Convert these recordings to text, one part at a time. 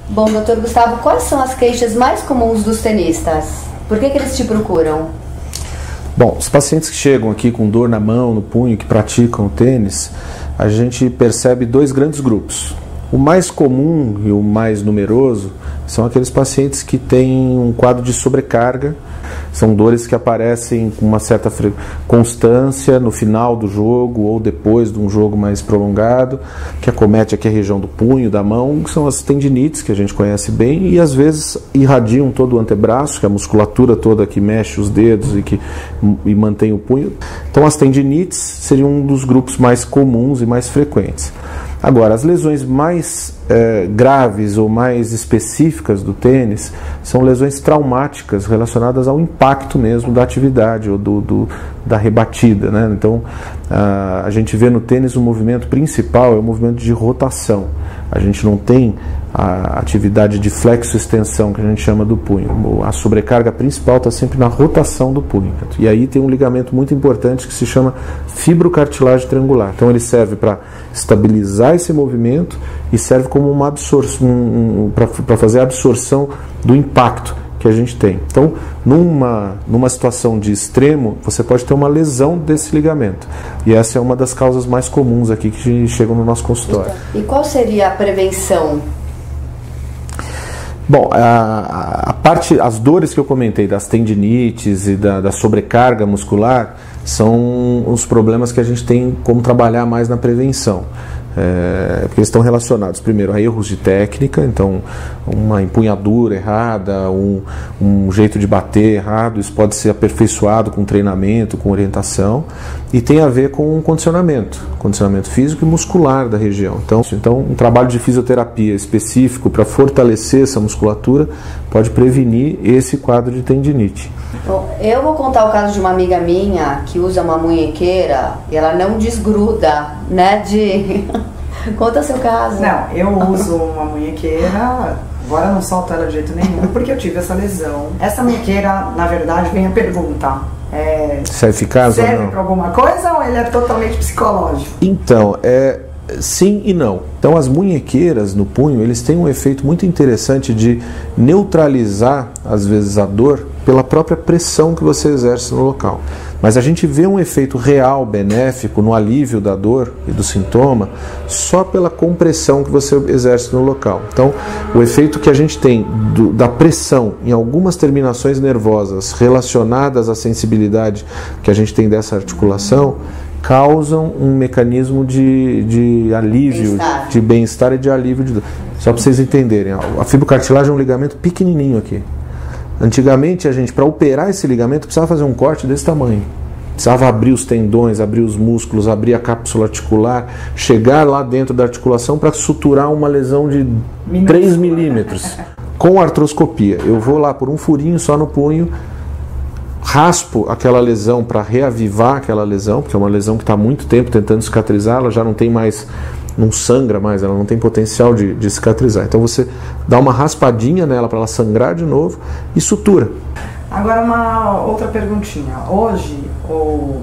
Bom, doutor Gustavo, quais são as queixas mais comuns dos tenistas? Por que eles te procuram? Bom, os pacientes que chegam aqui com dor na mão, no punho, que praticam o tênis, a gente percebe dois grandes grupos. O mais comum e o mais numeroso são aqueles pacientes que têm um quadro de sobrecarga. São dores que aparecem com uma certa constância no final do jogo ou depois de um jogo mais prolongado, que acomete aqui a região do punho, da mão, que são as tendinites, que a gente conhece bem, e às vezes irradiam todo o antebraço, que é a musculatura toda que mexe os dedos e mantém o punho. Então as tendinites seriam um dos grupos mais comuns e mais frequentes. Agora, as lesões mais graves ou mais específicas do tênis são lesões traumáticas relacionadas ao impacto mesmo da atividade ou da rebatida, né? Então, a gente vê no tênis o movimento principal é o movimento de rotação. A gente não tem a atividade de flexo-extensão, que a gente chama do punho. A sobrecarga principal está sempre na rotação do punho. E aí tem um ligamento muito importante que se chama fibrocartilagem triangular. Então ele serve para estabilizar esse movimento e serve como uma absorção, para fazer a absorção do impacto que a gente tem. Então, numa situação de extremo, você pode ter uma lesão desse ligamento. E essa é uma das causas mais comuns aqui que chegam no nosso consultório. E qual seria a prevenção? Bom, as dores que eu comentei, das tendinites e da sobrecarga muscular, são os problemas que a gente tem como trabalhar mais na prevenção. Porque eles estão relacionados, primeiro, a erros de técnica, então uma empunhadura errada, um jeito de bater errado, isso pode ser aperfeiçoado com treinamento, com orientação, e tem a ver com condicionamento físico e muscular da região. Então um trabalho de fisioterapia específico para fortalecer essa musculatura pode prevenir esse quadro de tendinite. Bom, eu vou contar o caso de uma amiga minha que usa uma munhequeira e ela não desgruda, né, Conta seu caso. Não, eu uso uma munhequeira, agora não solto ela de jeito nenhum, porque eu tive essa lesão. Essa munhequeira, na verdade, vem a pergunta. Se é eficaz ou não? Serve para alguma coisa ou ele é totalmente psicológico? Então, sim e não. Então as munhequeiras no punho, eles têm um efeito muito interessante de neutralizar, às vezes, a dor pela própria pressão que você exerce no local. Mas a gente vê um efeito real, benéfico, no alívio da dor e do sintoma, só pela compressão que você exerce no local. Então, o efeito que a gente tem da pressão em algumas terminações nervosas relacionadas à sensibilidade que a gente tem dessa articulação, causam um mecanismo de alívio, de bem-estar e de alívio de dor. Só para vocês entenderem, a fibrocartilagem é um ligamento pequenininho aqui. Antigamente, a gente, para operar esse ligamento, precisava fazer um corte desse tamanho. Precisava abrir os tendões, abrir os músculos, abrir a cápsula articular, chegar lá dentro da articulação para suturar uma lesão de 3 milímetros. Com artroscopia, eu vou lá por um furinho só no punho, raspo aquela lesão para reavivar aquela lesão, porque é uma lesão que está há muito tempo tentando cicatrizar, ela já não tem mais, não sangra mais, ela não tem potencial de cicatrizar. Então você dá uma raspadinha nela para ela sangrar de novo e sutura. Agora uma outra perguntinha. Hoje, o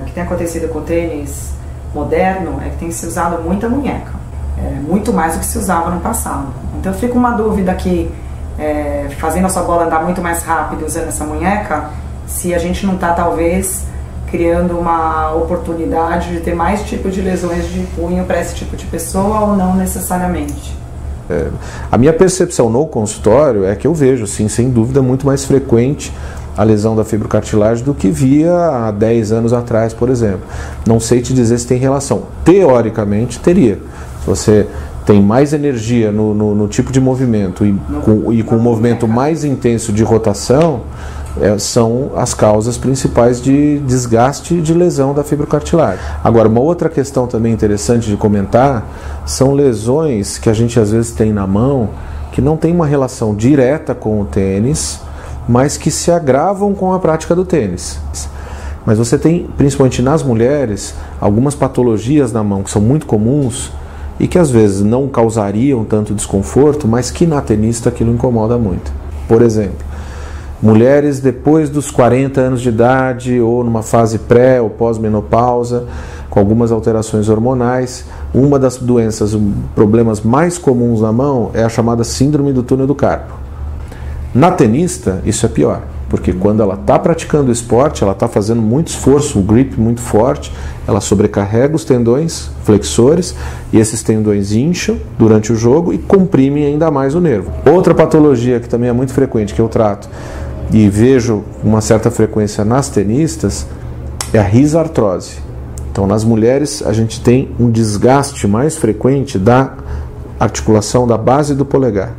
que tem acontecido com o tênis moderno é que tem se usado muita munheca. Muito mais do que se usava no passado. Então fica uma dúvida aqui, fazendo a sua bola andar muito mais rápido usando essa munheca, se a gente não está talvez criando uma oportunidade de ter mais tipo de lesões de punho para esse tipo de pessoa ou não necessariamente? A minha percepção no consultório é que eu vejo, sim, sem dúvida, muito mais frequente a lesão da fibrocartilagem do que via há 10 anos atrás, por exemplo. Não sei te dizer se tem relação. Teoricamente, teria. Se você tem mais energia no tipo de movimento e com um movimento mais intenso de rotação, são as causas principais de desgaste e de lesão da fibrocartilagem. Agora, uma outra questão também interessante de comentar são lesões que a gente às vezes tem na mão que não tem uma relação direta com o tênis, mas que se agravam com a prática do tênis. Mas você tem, principalmente nas mulheres, algumas patologias na mão que são muito comuns e que às vezes não causariam tanto desconforto, mas que na tenista aquilo incomoda muito. Por exemplo, mulheres depois dos 40 anos de idade ou numa fase pré ou pós-menopausa, com algumas alterações hormonais, Uma das doenças, problemas mais comuns na mão é a chamada síndrome do túnel do carpo. Na tenista, isso é pior, porque quando ela está praticando o esporte, ela está fazendo muito esforço, um grip muito forte, ela sobrecarrega os tendões flexores e esses tendões incham durante o jogo e comprimem ainda mais o nervo. Outra patologia que também é muito frequente, que eu trato e vejo uma certa frequência nas tenistas, é a risartrose. Então, nas mulheres, a gente tem um desgaste mais frequente da articulação da base do polegar.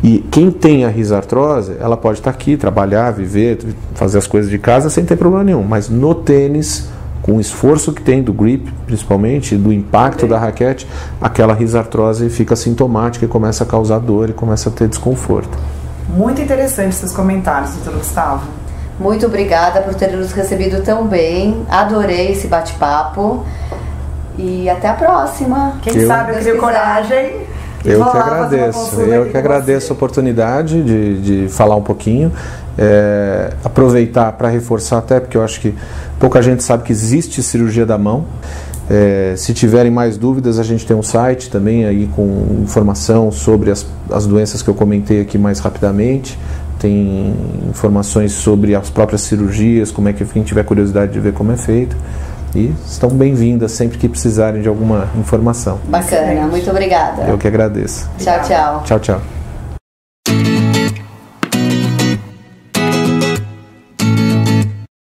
E quem tem a risartrose, ela pode estar aqui, trabalhar, viver, fazer as coisas de casa sem ter problema nenhum. Mas no tênis, com o esforço que tem do grip, principalmente, do impacto da raquete, aquela risartrose fica sintomática e começa a causar dor e começa a ter desconforto. Muito interessante esses comentários, doutor Gustavo. Muito obrigada por ter nos recebido tão bem. Adorei esse bate-papo. E até a próxima. Quem sabe eu crio coragem. Eu que agradeço a oportunidade de falar um pouquinho, aproveitar para reforçar até, porque eu acho que pouca gente sabe que existe cirurgia da mão. Se tiverem mais dúvidas, a gente tem um site também aí com informação sobre as doenças que eu comentei aqui mais rapidamente. Tem informações sobre as próprias cirurgias, como é que quem tiver curiosidade de ver como é feito. E estão bem-vindas sempre que precisarem de alguma informação. Bacana, muito obrigada. Eu que agradeço. Tchau, tchau. Tchau, tchau.